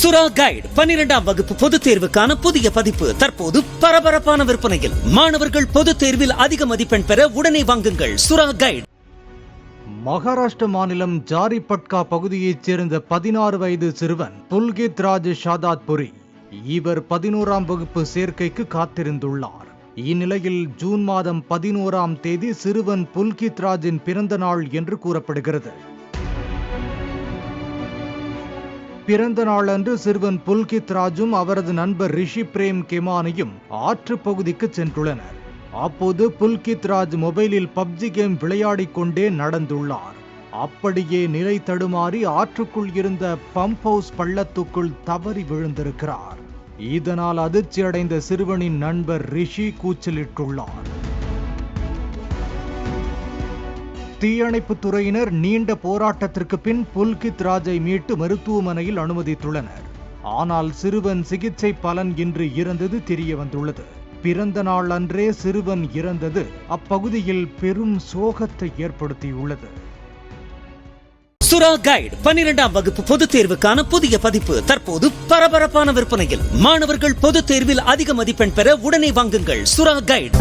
சுறா கைடு 12ஆம் வகுப்பு பொதுத் தேர்வுக்கான புதிய பதிப்பு தற்போது பரபரப்பான விற்பனையில். மாணவர்கள் பொதுத் தேர்வில் அதிக மதிப்பெண் பெற உடனே வாங்குங்கள் சுறா கைடு. மகாராஷ்டிர மாநிலம் ஜாரிபட்கா பகுதியைச் சேர்ந்த 16 வயது சிறுவன் புல்கித் ராஜ் ஷாதாத்புரி. இவர் 11ஆம் வகுப்பு சேர்க்கைக்கு காத்திருந்துள்ளார். இந்நிலையில் ஜூன் மாதம் 11ஆம் தேதி சிறுவன் புல்கித் ராஜின் பிறந்த நாள் என்று கூறப்படுகிறது. பிறந்த நாள் அன்று சிறுவன் புல்கித் ராஜும் அவரது நண்பர் ரிஷி பிரேம் கெமானியும் ஆற்று பகுதிக்கு சென்றுள்ளனர். அப்போது புல்கித் ராஜ் மொபைலில் பப்ஜி கேம் விளையாடிக் கொண்டே நடந்துள்ளார். அப்படியே நிலை தடுமாறி ஆற்றுக்குள் இருந்த பம்ப் ஹவுஸ் பள்ளத்துக்குள் தவறி விழுந்திருக்கிறார். இதனால் அதிர்ச்சி அடைந்த சிறுவனின் நண்பர் ரிஷி கூச்சலிட்டுள்ளார். தீயணைப்பு துறையினர் நீண்ட போராட்டத்திற்கு பின் புல்கித் ராஜை மீட்டு மருத்துவமனையில் அனுமதித்துள்ளனர். ஆனால் சிறுவன் சிகிச்சை பலன் இன்றி இறந்தது தெரிய வந்துள்ளது. பிறந்த நாள் அன்றே சிறுவன் இறந்தது அப்பகுதியில் பெரும் சோகத்தை ஏற்படுத்தியுள்ளது. சுறா கைடு 12ஆம் வகுப்பு பொதுத் தேர்வுக்கான புதிய பதிப்பு தற்போது பரபரப்பான விற்பனையில். மாணவர்கள் பொதுத் தேர்வில் அதிக மதிப்பெண் பெற உடனே வாங்குங்கள் சுறா கைடு.